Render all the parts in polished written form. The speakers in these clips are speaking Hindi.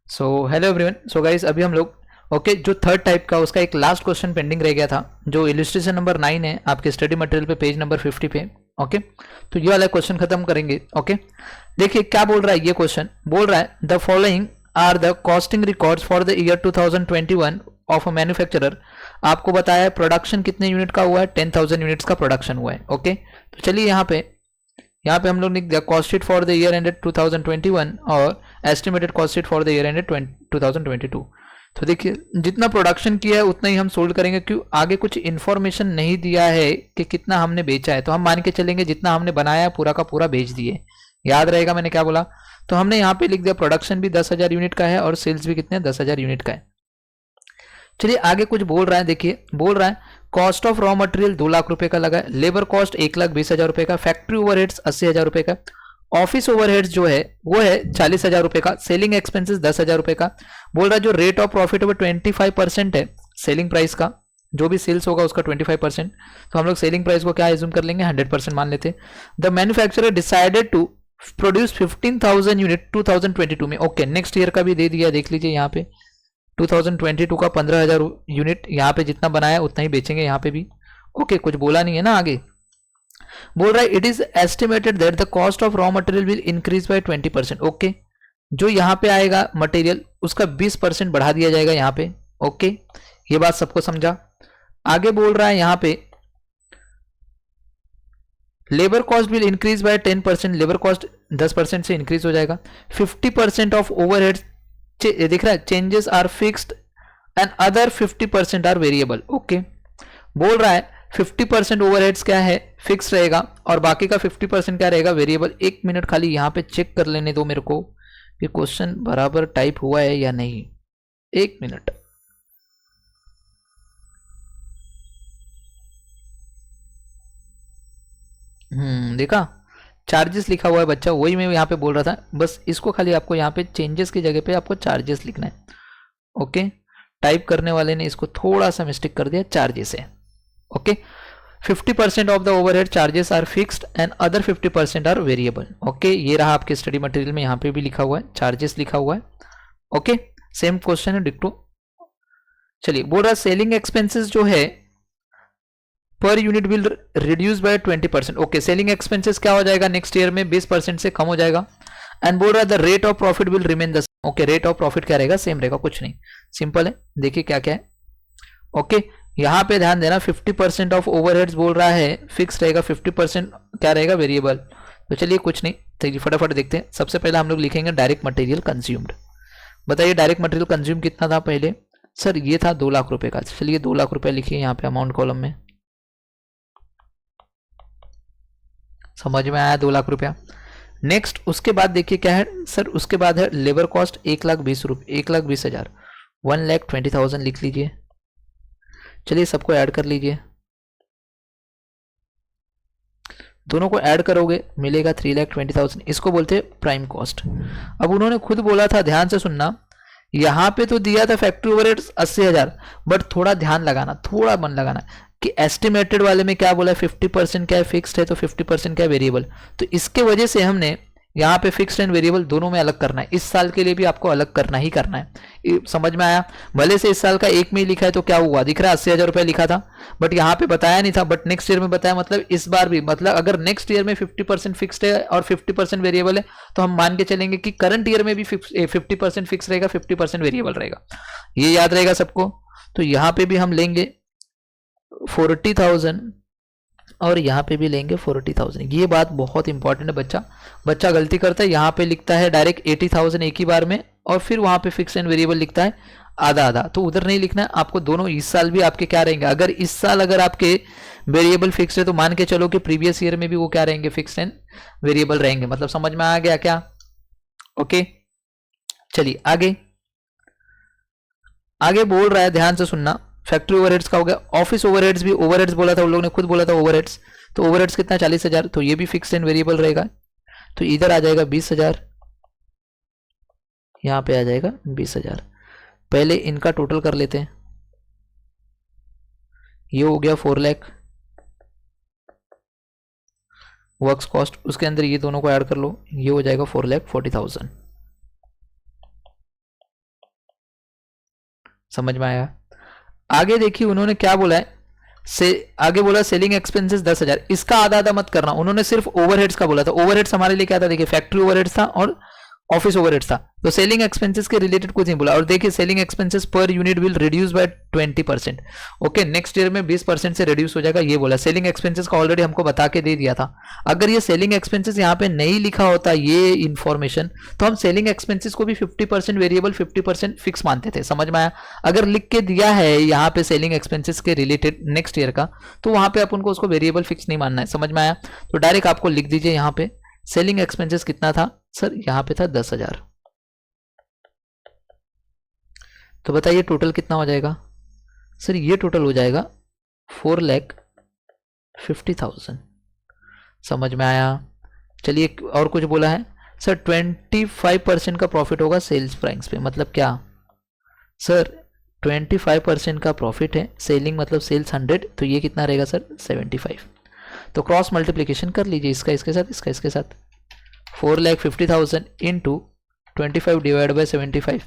So hello everyone. So guys अभी हम लोग जो थर्ड टाइप का उसका एक लास्ट क्वेश्चन पेंडिंग रह गया था, जो इलिस्ट्रेशन नंबर 9 है आपके स्टडी मटेरियल पे पेज नंबर 50 पे। ओके, तो ये वाला क्वेश्चन खत्म करेंगे। ओके, देखिए क्या बोल रहा है ये क्वेश्चन। बोल रहा है the following are the costing records for the year 2021 of a manufacturer. आपको बताया है प्रोडक्शन कितने यूनिट का हुआ है, 10,000 यूनिट्स का प्रोडक्शन हुआ है। ओके, तो चलिए यहाँ पे हम लोग लिख दिया cost sheet for the year ended 2021 और estimated cost sheet for the year ended 2022। तो देखिए जितना प्रोडक्शन किया है उतना ही हम सोल्ड करेंगे, क्यों आगे कुछ इन्फॉर्मेशन नहीं दिया है कि कितना हमने बेचा है, तो हम मान के चलेंगे जितना हमने बनाया है पूरा का पूरा बेच दिए। याद रहेगा मैंने क्या बोला। तो हमने यहाँ पे लिख दिया प्रोडक्शन भी 10,000 यूनिट का है और सेल्स भी कितने 10,000 यूनिट का है। चलिए आगे कुछ बोल रहा है, देखिए बोल रहा है cost of raw material 2 lakh रुपए का लगा है, लेबर कॉस्ट 1,20,000 रुपए का, फैक्ट्री ओवरहेड्स 80,000 रुपए का, ऑफिस ओवरहेड्स जो है वो है 40,000 रुपए का, सेलिंग एक्सपेंसेस 10,000 रुपए का। बोल रहा है जो रेट ऑफ प्रॉफिट वो 25% है सेलिंग प्राइस का, जो भी सेल्स होगा उसका 25%। तो हम लोग सेलिंग प्राइस को क्या एज्यूम कर लेंगे 100% मान लेते। The manufacturer decided to produce 15,000 unit 2022 में। ओके, नेक्स्ट ईयर का भी दे दिया, देख लीजिए यहाँ पे 2022 का 15,000 यूनिट, यहाँ पे जितना बनाया उतना ही बेचेंगे यहाँ पे भी। ओके, कुछ बोला नहीं है ना आगे। बोल रहा है it is estimated that the cost of raw material will increase by 20%। Okay, जो यहाँ पे आएगा मटेरियल उसका 20% बढ़ा दिया जाएगा यहाँ पे। ओके, ये बात सबको समझा। आगे बोल रहा है यहाँ पे labour cost will increase by 10%, labour cost 10% से इंक्रीज हो जाएगा। 50% ऑफ ओवरहेड दिख रहा है changes are fixed and other 50% are variable. Okay, बोल रहा है 50% ओवरहेड्स क्या है फिक्स रहेगा और बाकी का 50% क्या रहेगा वेरिएबल। 1 मिनट खाली यहाँ पे चेक कर लेने दो मेरे को कि क्वेश्चन बराबर टाइप हुआ है या नहीं। 1 मिनट। देखा चार्जेस लिखा हुआ है बच्चा, वही मैं यहाँ पे बोल रहा था। बस इसको खाली आपको यहाँ पे चेंजेस की जगह पे आपको चार्जेस लिखना है। ओके, टाइप करने वाले ने इसको थोड़ा सा मिस्टेक कर दिया, चार्जेस है। Okay, 50% of the overhead charges are fixed and other 50% are variable. Okay, ये रहा आपके स्टडी मटेरियल में, यहाँ पे भी लिखा हुआ है चार्जेस लिखा हुआ है। ओके, सेम क्वेश्चन है डिक्टो। चलिए बोल रहा सेलिंग एक्सपेंसेस जो है per unit will reduce by 20%। Okay, selling expenses क्या हो जाएगा नेक्स्ट ईयर में 20% से कम हो जाएगा। एंड बोल रहा है the rate of profit will remain the same. Okay, rate of profit क्या रहेगा सेम रहेगा, कुछ नहीं, सिंपल है। देखिए क्या क्या है। ओके, यहाँ पे ध्यान देना 50% ऑफ ओवरहेड्स बोल रहा है फिक्स रहेगा, 50% क्या रहेगा वेरिएबल। तो चलिए कुछ नहीं, चलिए फटाफट देखते हैं। सबसे पहले हम लोग लिखेंगे डायरेक्ट मटेरियल कंज्यूम्ड। बताइए डायरेक्ट मटेरियल कंज्यूम कितना था पहले। सर ये था 2 लाख रुपए का। चलिए 2 लाख रुपए लिखिए यहाँ पे अमाउंट कॉलम में। समझ में आया 2 लाख रुपया। नेक्स्ट उसके बाद देखिए क्या है सर, उसके बाद है लेबर कॉस्ट 1,20,000 1,20,000 लिख लीजिए। चलिए सबको ऐड कर लीजिए, दोनों को ऐड करोगे मिलेगा 3,20,000। इसको बोलते हैं प्राइम कॉस्ट। अब उन्होंने खुद बोला था, ध्यान से सुनना, यहाँ पे तो दिया था फैक्ट्री ओवरहेड्स 80,000, बट थोड़ा ध्यान लगाना, थोड़ा मन लगाना कि एस्टिमेटेड वाले में क्या बोला है 50% क्या है फिक्स्ड है तो 50% क्या है वेरिएबल। तो इसके वजह से हमने यहाँ पे फिक्स्ड एंड वेरिएबल दोनों में अलग करना है। इस साल के लिए भी आपको अलग करना ही करना है। समझ में आया। भले से इस साल का एक में ही लिखा है तो क्या हुआ, दिख रहा है 80,000 रुपये लिखा था, बट यहाँ पे बताया नहीं था, बट नेक्स्ट ईयर में बताया। मतलब इस बार भी, मतलब अगर नेक्स्ट ईयर में 50% फिक्स्ड है और 50% वेरिएबल है तो हम मान के चलेंगे कि करंट ईयर में भी 50% फिक्स रहेगा, 50% वेरिएबल रहेगा। ये याद रहेगा सबको। तो यहाँ पे भी हम लेंगे 40,000 और यहाँ पे भी लेंगे 40,000। ये बात बहुत इंपॉर्टेंट है। बच्चा गलती करता है, यहाँ पे लिखता है डायरेक्ट 80,000 एक ही बार में और फिर वहाँ पे फिक्स एंड वेरिएबल लिखता है आधा आधा। तो उधर नहीं लिखना है आपको, दोनों इस साल भी आपके क्या रहेंगे। अगर इस साल अगर आपके वेरिएबल फिक्स है तो मान के चलो कि प्रीवियस ईयर में भी वो क्या रहेंगे फिक्स एंड वेरिएबल रहेंगे। मतलब समझ में आ गया क्या। ओके, चलिए आगे आगे बोल रहा है, ध्यान से सुनना। फैक्ट्री ओवरहेड्स का हो गया। ऑफिस ओवरहेड्स भी, ओवरहेड्स बोला था उन लोगों ने, खुद बोला था ओवरहेड्स। तो ओवरहेड्स कितना 40,000, तो ये भी फिक्स एंड वेरिएबल रहेगा। तो इधर आ जाएगा 20,000, यहाँ पे आ जाएगा 20,000। पहले इनका टोटल कर लेते हैं। ये हो गया 4 लाख वर्क्स कॉस्ट, उसके अंदर ये दोनों को ऐड कर लो, ये हो जाएगा 4,40,000। समझ में आया? आगे देखिए उन्होंने क्या बोला है, से आगे बोला सेलिंग एक्सपेंसेस 10,000, इसका आधा आधा मत करना, उन्होंने सिर्फ ओवरहेड्स का बोला था। ओवरहेड्स हमारे लिए क्या था, देखिए फैक्ट्री ओवरहेड्स था और ऑफिस ओवरहेड्स था, तो सेलिंग एक्सपेंसेस के रिलेटेड कुछ नहीं बोला। और देखिए selling expenses per unit will reduce by 20%। Okay, next year में 20% से रिड्यूस हो जाएगा, ये बोला। सेलिंग एक्सपेंसेस का ऑलरेडी हमको बता के दे दिया था। अगर ये सेलिंग एक्सपेंसेस यहाँ पे नहीं लिखा होता ये इन्फॉर्मेशन, तो हम सेलिंग एक्सपेंसेस को भी 50% वेरिएबल 50% फिक्स मानते थे। समझ में आया? अगर लिख के दिया है यहाँ पे सेलिंग एक्सपेंसेस के रिलेटेड नेक्स्ट ईयर का, तो वहां पे अपन को उसको वेरिएबल फिक्स नहीं मानना है। समझ में आया? तो डायरेक्ट आपको लिख दीजिए यहाँ पे सेलिंग एक्सपेंसेस कितना था सर, यहाँ पे था 10,000। तो बताइए टोटल कितना हो जाएगा सर, ये टोटल हो जाएगा 4,50,000। समझ में आया? चलिए और कुछ बोला है सर, 25% का प्रॉफिट होगा सेल्स प्राइस पे। मतलब क्या सर, 25% का प्रॉफिट है, सेलिंग मतलब सेल्स 100, तो ये कितना रहेगा सर 75। तो क्रॉस मल्टीप्लीकेशन कर लीजिए, इसका इसके साथ, इसका इसके साथ। 4,50,000 इंटू 25 डिवाइड बाई 75,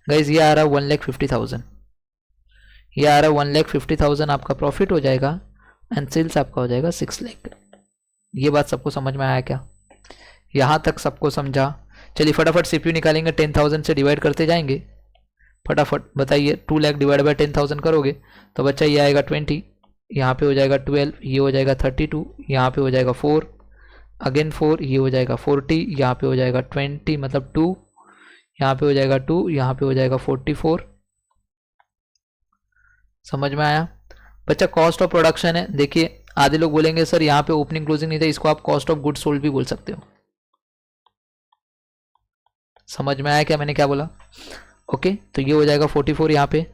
गाइज ये आ रहा 1,50,000, ये आ रहा 1,50,000 आपका प्रॉफिट हो जाएगा एंड सेल्स आपका हो जाएगा 6 लाख। ये बात सबको समझ में आया क्या? यहाँ तक सबको समझा? चलिए फटाफट सीपीयू निकालेंगे, 10,000 से डिवाइड करते जाएंगे फटाफट। बताइए 2 लाख डिवाइड बाई 10,000 करोगे तो बच्चा ये आएगा 20, यहाँ पे हो जाएगा 12, ये हो जाएगा 32, यहाँ पे हो जाएगा 4, अगेन 4, ये हो जाएगा 40, यहाँ पे हो जाएगा 20 मतलब 2, यहाँ पे हो जाएगा 2, यहाँ पे हो जाएगा 44। समझ में आया बच्चा? कॉस्ट ऑफ प्रोडक्शन है। देखिए आधे लोग बोलेंगे सर यहाँ पे ओपनिंग क्लोजिंग नहीं था, इसको आप कॉस्ट ऑफ गुड्स सोल्ड भी बोल सकते हो। समझ में आया क्या मैंने क्या बोला? ओके, तो ये हो जाएगा 44, यहाँ पे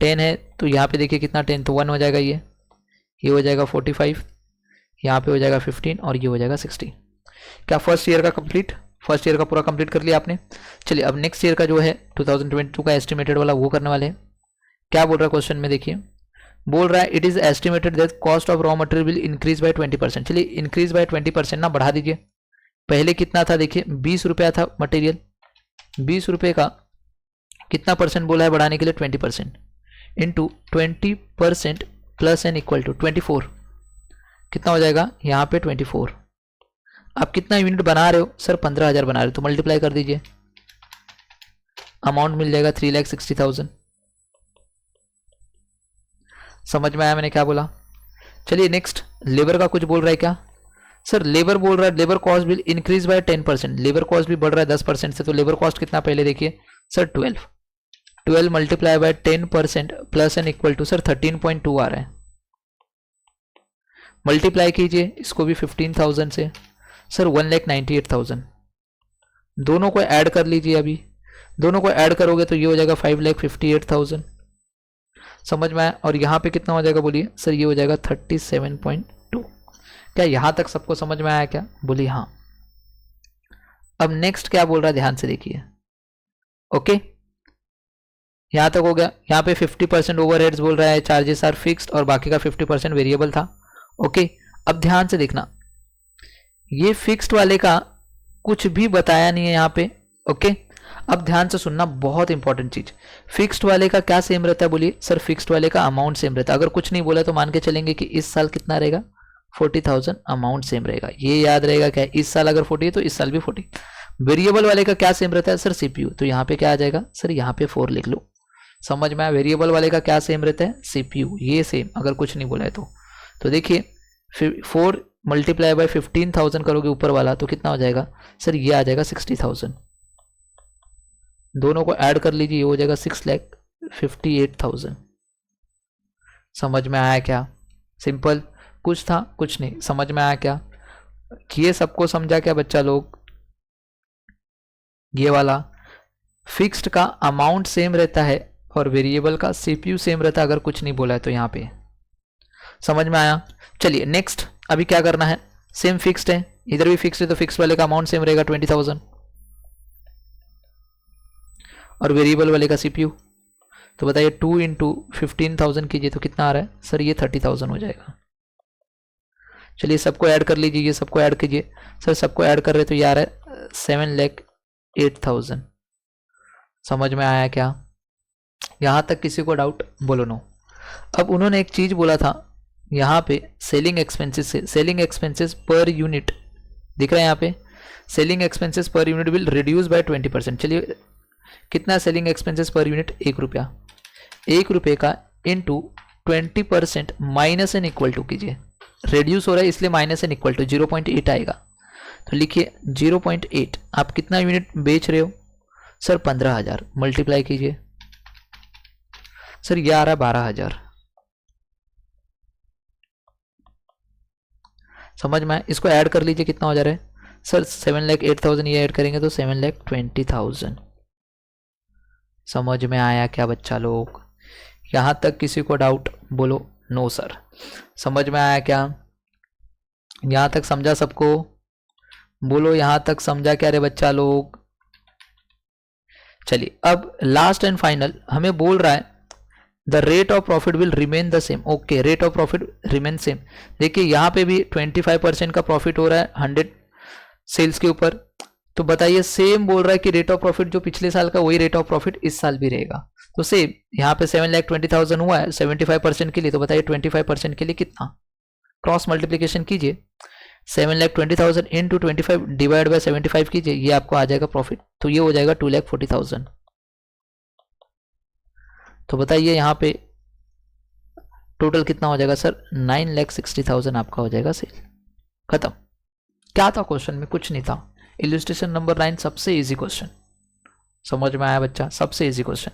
10 है तो यहाँ पे देखिए कितना 10, तो 1 हो जाएगा, ये हो जाएगा 45, यहाँ पे हो जाएगा 15 और ये हो जाएगा 60। क्या फर्स्ट ईयर का कंप्लीट, फर्स्ट ईयर का पूरा कंप्लीट कर लिया आपने? चलिए अब नेक्स्ट ईयर का जो है 2022 का एस्टिमेटेड वाला वो करने वाले हैं। क्या बोल रहा है क्वेश्चन में, देखिए बोल रहा है it is estimated that cost of raw material will increase by 20%। चलिए इंक्रीज बाय 20% ना बढ़ा दीजिए। पहले कितना था, देखिए 20 रुपया था मटेरियल, 20 रुपये का कितना परसेंट बोला है बढ़ाने के लिए, 20% into 20% plus N equal to 24, कितना हो जाएगा यहाँ पे 24। आप कितना यूनिट बना रहे हो सर, 15,000 बना रहे हो, तो मल्टीप्लाई कर दीजिए, अमाउंट मिल जाएगा 3,60,000। समझ में आया मैंने क्या बोला? चलिए नेक्स्ट, लेबर का कुछ बोल रहा है क्या सर? लेबर बोल रहा है labour cost will increase by 10%, labour cost भी बढ़ रहा है 10% से, तो लेबर कॉस्ट कितना पहले देखिए sir 12 multiply by 10% plus N equal to sir 13.2 आ रहा है। मल्टीप्लाई कीजिए इसको भी 15,000 से सर 1,98,000। दोनों को ऐड कर लीजिए, अभी दोनों को ऐड करोगे तो ये हो जाएगा 5,58,000। समझ में आया? और यहाँ पे कितना हो जाएगा बोलिए सर, ये हो जाएगा 37.2। क्या यहाँ तक सबको समझ में आया क्या? बोलिए हाँ। अब नेक्स्ट क्या बोल रहा है ध्यान से देखिए। ओके, यहाँ तक हो गया। यहाँ पे 50% ओवरहेड्स बोल रहा है, चार्जेस आर फिक्स्ड और बाकी का 50% वेरिएबल था। ओके, अब ध्यान से देखना, ये फिक्स्ड वाले का कुछ भी बताया नहीं है यहाँ पे। ओके, अब ध्यान से सुनना, बहुत इंपॉर्टेंट चीज, फिक्स्ड वाले का क्या सेम रहता है बोलिए सर? फिक्स्ड वाले का अमाउंट सेम रहता है। अगर कुछ नहीं बोला तो मान के चलेंगे कि इस साल कितना रहेगा 40,000, अमाउंट सेम रहेगा। ये याद रहेगा क्या, इस साल अगर 40 है तो इस साल भी 40। वेरिएबल वाले का क्या सेम रहता है सर? सीपीयू, तो यहाँ पे क्या आ जाएगा सर, यहाँ पे 4 लिख लो। समझ में आया? वेरिएबल वाले का क्या सेम रहता है? सीपीयू, ये सेम अगर कुछ नहीं बोला है तो देखिए 4 मल्टीप्लाई बाय 15,000 करोगे ऊपर वाला तो कितना हो जाएगा सर, ये आ जाएगा 60,000। दोनों को ऐड कर लीजिए, ये हो जाएगा 6,58,000। समझ में आया क्या? सिंपल, कुछ था कुछ नहीं। समझ में आया क्या? ये सबको समझा क्या बच्चा लोग? ये वाला फिक्स्ड का अमाउंट सेम रहता है और वेरिएबल का सीपीयू सेम रहता है अगर कुछ नहीं बोला है तो यहाँ पे। समझ में आया? चलिए नेक्स्ट, अभी क्या करना है, सेम फिक्स्ड है, इधर भी फिक्स्ड है तो फिक्स्ड वाले का अमाउंट सेम रहेगा 20,000 और वेरिएबल वाले का सीपीयू। तो बताइए 2 इंटू 15,000 कीजिए तो कितना आ रहा है सर, ये 30,000 हो जाएगा। चलिए सबको ऐड कर लीजिए, ये सबको ऐड कीजिए सर, सबको ऐड कर रहे तो ये आ रहा है 7,08,000। समझ में आया क्या? यहाँ तक किसी को डाउट? बोलो नो। अब उन्होंने एक चीज बोला था यहाँ पे, सेलिंग एक्सपेंसेस से, सेलिंग एक्सपेंसेस पर यूनिट दिख रहा है यहाँ पे, selling expenses per unit will reduce by 20%। चलिए कितना सेलिंग एक्सपेंसेस पर यूनिट? 1 रुपया। 1 रुपये का into 20% minus N equal to कीजिए, रिड्यूस हो रहा है इसलिए माइनस एन इक्वल टू 0.8 आएगा। तो लिखिए 0.8, आप कितना यूनिट बेच रहे हो सर? 15,000। मल्टीप्लाई कीजिए सर, ये आ रहा है 12,000। समझ में? इसको ऐड कर लीजिए, कितना हो जा रहा है सर? 7,08,000। ये ऐड करेंगे तो 7,20,000। समझ में आया क्या बच्चा लोग? यहाँ तक किसी को डाउट? बोलो नो सर। समझ में आया क्या? यहाँ तक समझा सबको? बोलो यहाँ तक समझा क्या रे बच्चा लोग? चलिए अब लास्ट एंड फाइनल हमें बोल रहा है the rate of profit will remain the same. Okay, rate of profit remain same. देखिए यहाँ पे भी 25% का प्रॉफिट हो रहा है 100 सेल्स के ऊपर। तो बताइए, सेम बोल रहा है कि रेट ऑफ प्रॉफिट जो पिछले साल का वही रेट ऑफ प्रॉफिट इस साल भी रहेगा। तो सेम यहाँ पे 7,20,000 हुआ है 75% के लिए। तो बताइए 25% के लिए कितना? क्रॉस मल्टीप्लीकेशन कीजिए, 7,20,000 इंटू 25 डिवाइड बाय 75 कीजिए, ये आपको आ जाएगा प्रॉफिट। तो ये हो जाएगा 2,40,000। तो बताइए यहाँ पे टोटल कितना हो जाएगा सर? 9,60,000 आपका हो जाएगा सेल। खत्म। क्या था क्वेश्चन में? कुछ नहीं था। इलस्ट्रेशन नंबर 9 सबसे इजी क्वेश्चन। समझ में आया बच्चा? सबसे इजी क्वेश्चन।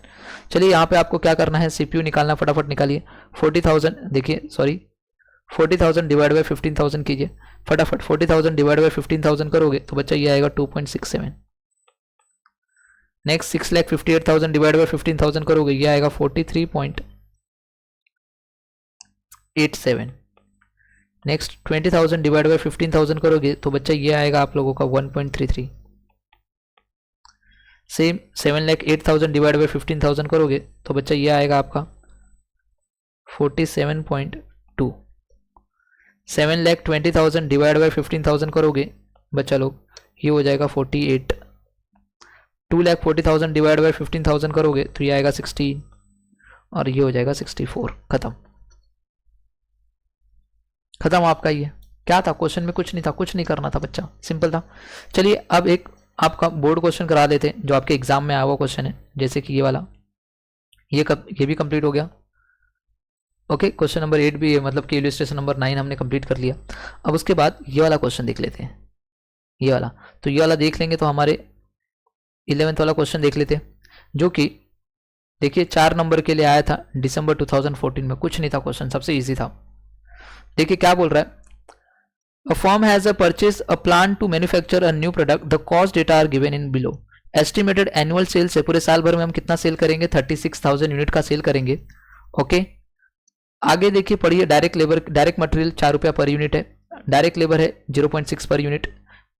चलिए यहाँ पे आपको क्या करना है, सीपीयू निकालना, फटाफट निकालिए। 40,000 देखिए, सॉरी 40,000 डिवाइड बाय 15,000 कीजिए फटाफट। 40,000 डिवाइड बाय 15,000 करोगे तो बच्चा ये आएगा 2.67। नेक्स्ट 6,58,000 डिवाइड बाय 15,000 करोगे, ये आएगा 43.87। नेक्स्ट 20,000 डिवाइड बाय 15,000 करोगे तो बच्चा ये आएगा आप लोगों का 1.33। सेम 7,08,000 डिवाइड बाय 15,000 करोगे तो बच्चा ये आएगा आपका 47.2। 7,20,000 डिवाइड बाय 15,000 करोगे बच्चा लोग, ये हो जाएगा 48। 2,40,000 डिवाइड बाय 15,000 करोगे तो ये आएगा 16 और ये हो जाएगा 64। खत्म। खत्म आपका। ये क्या था क्वेश्चन में? कुछ नहीं था, कुछ नहीं करना था बच्चा, सिंपल था। चलिए अब एक आपका बोर्ड क्वेश्चन करा देते हैं जो आपके एग्जाम में आया हुआ क्वेश्चन है, जैसे कि ये वाला। ये भी कंप्लीट हो गया। ओके, क्वेश्चन नंबर 8 भी है, मतलब कि इलस्ट्रेशन नंबर 9 हमने कंप्लीट कर लिया। अब उसके बाद ये वाला क्वेश्चन देख लेते हैं, ये वाला। तो ये वाला देख लेंगे तो हमारे 11th वाला क्वेश्चन देख लेते हैं, जो कि देखिए 4 नंबर के लिए आया था दिसंबर 2014 में। कुछ नहीं था क्वेश्चन, सबसे इजी था। देखिए क्या बोल रहा है, a firm has a purchase a plan to manufacture a new product, the cost data are given in below. Estimated annual sales है, पूरे साल भर में हम कितना सेल करेंगे? 36,000 यूनिट का सेल करेंगे। ओके, आगे देखिए पढ़िए, डायरेक्ट लेबर, डायरेक्ट मटेरियल 4 रुपया पर यूनिट है, डायरेक्ट लेबर है 0.6 पर यूनिट,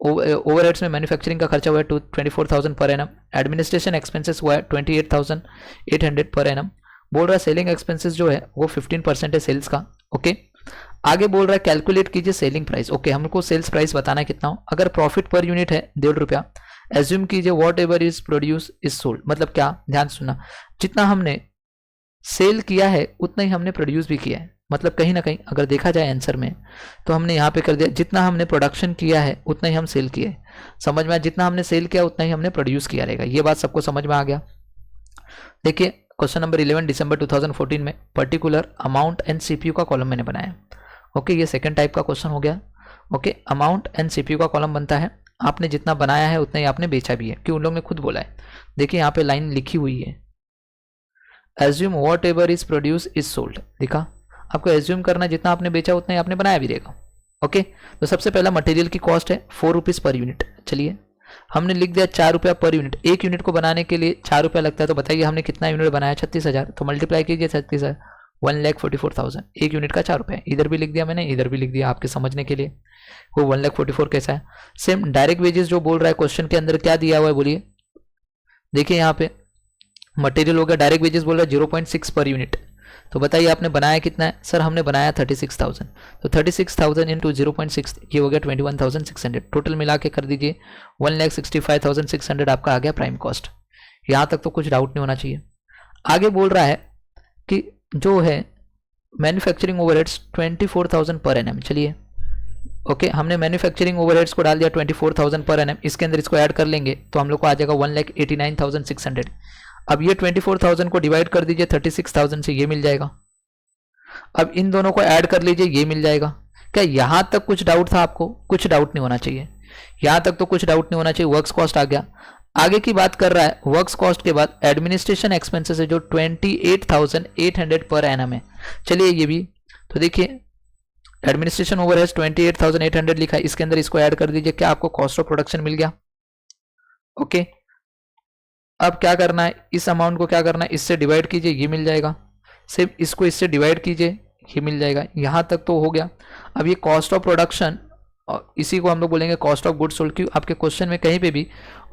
ओवरहेड्स में मैन्युफैक्चरिंग का खर्चा हुआ है 24,000 पर एनम, एडमिनिस्ट्रेशन एक्सपेंसेस हुआ है 28,800 पर एनम। बोल रहा है सेलिंग एक्सपेंसेस जो है वो 15% है सेल्स का। ओके, आगे बोल रहा है कैलकुलेट कीजिए सेलिंग प्राइस। ओके, हमको सेल्स प्राइस बताना है कितना हो। अगर प्रॉफिट पर यूनिट है 1.5 रुपया, एज्यूम कीजिए what ever is produce is sold. मतलब क्या? ध्यान सुनना, जितना हमने सेल किया है उतना ही हमने प्रोड्यूस भी किया है। मतलब कहीं ना कहीं अगर देखा जाए आंसर में तो हमने यहाँ पे कर दिया, जितना हमने प्रोडक्शन किया है उतना ही हम सेल किए। समझ में आया? जितना हमने सेल किया उतना ही हमने प्रोड्यूस किया रहेगा। ये बात सबको समझ में आ गया? देखिए क्वेश्चन नंबर 11 दिसंबर 2014 में पर्टिकुलर अमाउंट एंड सीपीयू का कॉलम मैंने बनाया। ओके, ये सेकंड टाइप का क्वेश्चन हो गया। ओके, अमाउंट एंड सीपीयू का कॉलम बनता है, आपने जितना बनाया है उतना ही आपने बेचा भी है, क्योंकि उन लोगों ने खुद बोला है। देखिए यहाँ पे लाइन लिखी हुई है, assume what ever is produce is sold. देखा, आपको एज्यूम करना जितना आपने बेचा उतना ही आपने बनाया भी रहेगा। ओके, तो सबसे पहला मटेरियल की कॉस्ट है 4 रुपीज़ पर यूनिट। चलिए हमने लिख दिया 4 रुपया पर यूनिट। एक यूनिट को बनाने के लिए 4 रुपया लगता है, तो बताइए हमने कितना यूनिट बनाया? 36,000। तो मल्टीप्लाई कीजिए 36,000, 1,44,000। एक यूनिट का 4 रुपया, इधर भी लिख दिया मैंने, इधर भी लिख दिया आपके समझने के लिए। वो 1,44,000 कैसा है? सेम डायरेक्ट वेजेस जो बोल रहा है क्वेश्चन के अंदर क्या दिया हुआ है बोलिए। देखिए यहाँ पे मटेरियल हो गया, डायरेक्ट वेजेस बोल रहा है 0.6 पर यूनिट। तो बताइए आपने बनाया कितना है? सर हमने बनाया 36,000। तो 36,000 इंटू 0.6 ये हो गया 21,600। टोटल मिला के कर दीजिए 1,65,600 आपका आ गया प्राइम कॉस्ट। यहाँ तक तो कुछ डाउट नहीं होना चाहिए। आगे बोल रहा है कि जो है मैन्युफैक्चरिंग ओवरहेड्स 24,000 पर एनएम। चलिए ओके, हमने मैन्युफैक्चरिंग ओवरहेड्स को डाल दिया 24,000 पर एनएम, इसके अंदर इसको ऐड कर लेंगे तो हम लोग को आ जाएगा 1,89,600। अब ये 24,000 को डिवाइड कर दीजिए 36,000 से, ये मिल जाएगा। अब इन दोनों को ऐड कर लीजिए, ये मिल जाएगा। क्या यहां तक कुछ डाउट था आपको? कुछ डाउट नहीं होना चाहिए, यहां तक तो कुछ डाउट नहीं होना चाहिए। वर्क्स कॉस्ट आ गया। आगे की बात कर रहा है, वर्क्स कॉस्ट के बाद एडमिनिस्ट्रेशन एक्सपेंसेस है जो 28,800 पर एनम है। चलिए ये भी तो देखिए, एडमिनिस्ट्रेशन ओवरहेड्स 28,800 लिखा है, इसके अंदर इसको ऐड कर दीजिए। क्या आपको कॉस्ट ऑफ प्रोडक्शन मिल गया? ओके, अब क्या करना है, इस अमाउंट को क्या करना है, इससे डिवाइड कीजिए, ये मिल जाएगा। सिर्फ इसको इससे डिवाइड कीजिए, ये मिल जाएगा। यहाँ तक तो हो गया। अब ये कॉस्ट ऑफ प्रोडक्शन, और इसी को हम लोग बोलेंगे कॉस्ट ऑफ गुड्स सोल्ड। क्यों? आपके क्वेश्चन में कहीं पे भी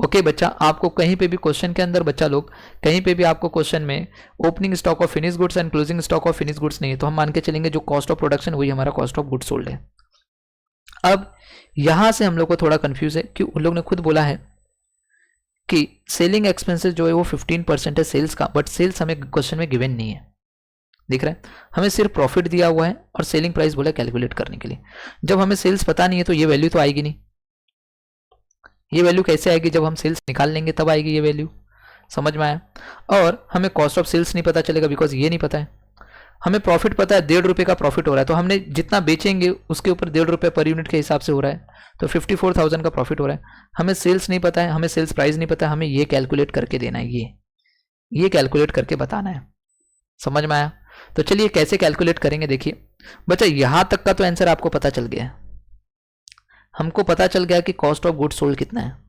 ओके बच्चा, आपको कहीं पे भी क्वेश्चन के अंदर बच्चा लोग कहीं पे भी आपको क्वेश्चन में opening stock of finish goods and closing stock of finish goods नहीं है, तो हम मान के चलेंगे जो कॉस्ट ऑफ प्रोडक्शन वही हमारा कॉस्ट ऑफ गुड्स सोल्ड है। अब यहां से हम लोग को थोड़ा कंफ्यूज है कि उन लोग ने खुद बोला है कि सेलिंग एक्सपेंसेस जो है वो 15% है सेल्स का, बट सेल्स हमें क्वेश्चन में गिवन नहीं है। दिख रहा है, हमें सिर्फ प्रॉफिट दिया हुआ है और सेलिंग प्राइस बोला कैलकुलेट करने के लिए। जब हमें सेल्स पता नहीं है तो ये वैल्यू तो आएगी नहीं। ये वैल्यू कैसे आएगी? जब हम सेल्स निकाल लेंगे तब आएगी ये वैल्यू। समझ में आया? और हमें कॉस्ट ऑफ सेल्स नहीं पता चलेगा बिकॉज ये नहीं पता है। हमें प्रॉफिट पता है, 1.5 रुपये का प्रॉफिट हो रहा है, तो हमने जितना बेचेंगे उसके ऊपर 1.5 रुपये पर यूनिट के हिसाब से हो रहा है, तो 54,000 का प्रॉफिट हो रहा है। हमें सेल्स नहीं पता है, हमें सेल्स प्राइस नहीं पता है, हमें ये कैलकुलेट करके देना है, ये कैलकुलेट करके बताना है। समझ में आया? तो चलिए कैसे कैलकुलेट करेंगे, देखिए बच्चा यहां तक का तो आंसर आपको पता चल गया है। हमको पता चल गया कि कॉस्ट ऑफ गुड्स सोल्ड कितना है।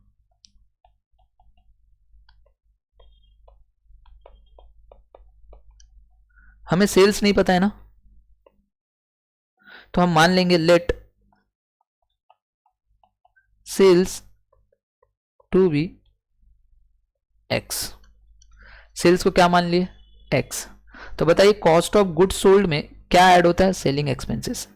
हमें सेल्स नहीं पता है ना, तो हम मान लेंगे let sales to be X. Sales को क्या मान लिए? एक्स। तो बताइए कॉस्ट ऑफ गुड्स सोल्ड में क्या ऐड होता है? Selling expenses.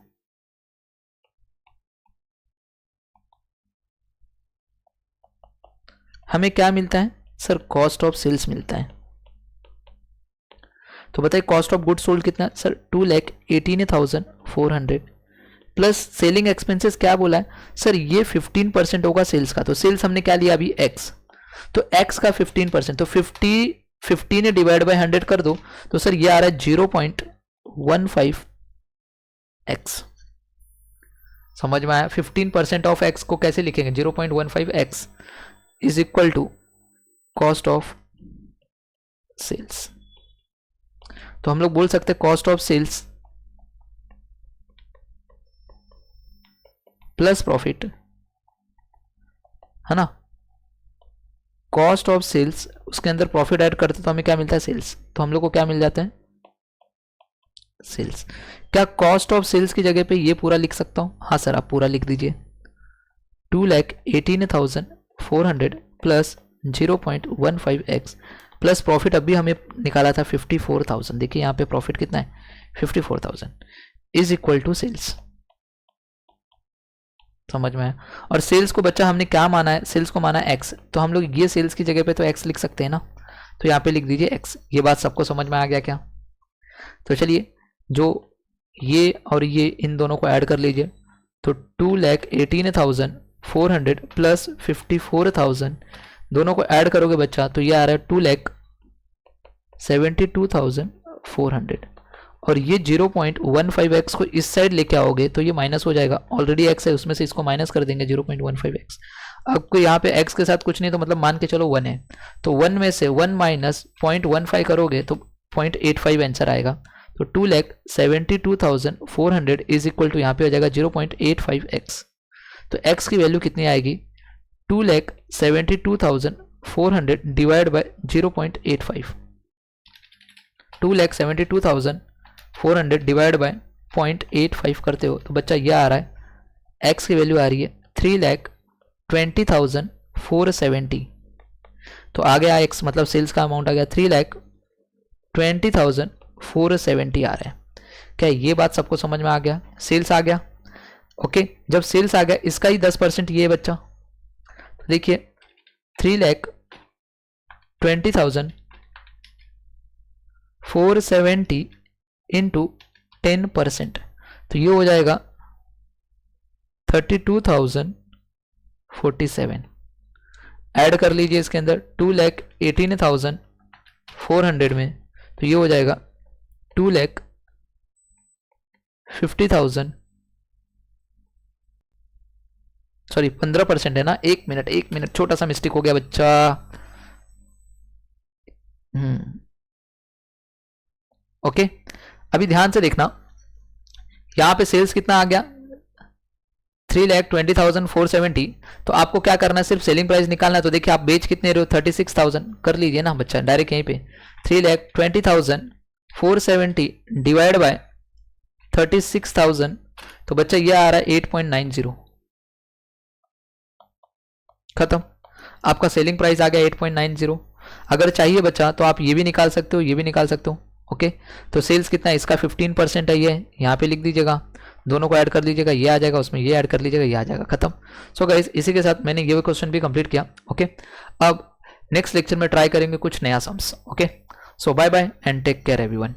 हमें क्या मिलता है सर? कॉस्ट ऑफ सेल्स मिलता है। तो बताइए कॉस्ट ऑफ गुड्स सोल्ड कितना सर? 2,18,400 प्लस सेलिंग एक्सपेंसेस क्या बोला है सर? ये 15% होगा सेल्स का। तो सेल्स हमने क्या लिया अभी? एक्स। तो एक्स का 15%, तो 50 ने डिवाइड बाय 100 कर दो, तो सर ये आ रहा है 0.15 एक्स। समझ में आया? 15% ऑफ एक्स को कैसे लिखेंगे? 0.15 X is equal to cost of sales. तो हम लोग बोल सकते हैं cost of sales plus profit, है ना? कॉस्ट ऑफ सेल्स, उसके अंदर प्रॉफिट ऐड करते तो हमें क्या मिलता है? सेल्स। तो हम लोग को क्या मिल जाता है? सेल्स। क्या कॉस्ट ऑफ सेल्स की जगह पे ये पूरा लिख सकता हूं? हाँ सर, आप पूरा लिख दीजिए। 2,18,400 प्लस 0.15 एक्स प्लस प्रॉफिट अभी हमें निकाला था 54,000। देखिए यहाँ पे प्रॉफिट कितना है? 54,000 इज इक्वल टू सेल्स। समझ में आया? और सेल्स को बच्चा हमने क्या माना है? सेल्स को माना है एक्स, तो हम लोग ये सेल्स की जगह पे तो एक्स लिख सकते हैं ना, तो यहाँ पे लिख दीजिए एक्स। ये बात सबको समझ में आ गया क्या? तो चलिए जो ये और ये इन दोनों को ऐड कर लीजिए, तो 2,18,400 प्लस 54,000 दोनों को ऐड करोगे बच्चा तो ये आ रहा है 2,72,400। और ये 0.15x को इस साइड लेके आओगे तो ये माइनस हो जाएगा। ऑलरेडी x है उसमें से इसको माइनस कर देंगे 0.15x। आपको यहाँ पे x के साथ कुछ नहीं, तो मतलब मान के चलो 1 है, तो 1 में से 1 माइनस 0.15 करोगे तो 0.85 आंसर आएगा। तो 2,72,400 इज इक्वल टू यहाँ पे हो जाएगा 0.85x। तो x की वैल्यू कितनी आएगी? 2,72,400 डिवाइड बाय 0.85। 2,72,400 डिवाइड बाय 0.85 करते हो तो बच्चा ये आ रहा है, x की वैल्यू आ रही है 3,20,470। तो आ गया x, मतलब सेल्स का अमाउंट आ गया 3,20,470 आ रहा है। क्या ये बात सबको समझ में आ गया? सेल्स आ गया। ओके, जब सेल्स आ गया इसका ही 10% ये है बच्चा। तो देखिए 3,20,470 20,470 इंटू 10%, तो ये हो जाएगा 32,047। ऐड कर लीजिए इसके अंदर 2,18,400 में, तो ये हो जाएगा 2,50,000, सॉरी 15% है ना, एक मिनट छोटा सा मिस्टेक हो गया बच्चा। ओके, अभी ध्यान से देखना, यहां पे सेल्स कितना आ गया 3,20,470, तो आपको क्या करना है, सिर्फ सेलिंग प्राइस निकालना है। तो देखिए आप बेच कितने रहे हो 36,000, कर लीजिए ना बच्चा डायरेक्ट यहीं पे 3,20,470 डिवाइड बाय 36,000, तो बच्चा ये आ रहा है 8.90, खत्म, आपका सेलिंग प्राइस आ गया 8.90। अगर चाहिए बच्चा तो आप ये भी निकाल सकते हो, ये भी निकाल सकते हो। ओके, तो सेल्स कितना है इसका 15% है, ये यहाँ पे लिख दीजिएगा, दोनों को ऐड कर लीजिएगा, ये आ जाएगा, उसमें ये ऐड कर लीजिएगा, ये आ जाएगा, खत्म। सो गाइस इसी के साथ मैंने ये क्वेश्चन भी कंप्लीट किया। ओके, अब नेक्स्ट लेक्चर में ट्राई करेंगे कुछ नया sums. Okay, so bye bye and take care everyone.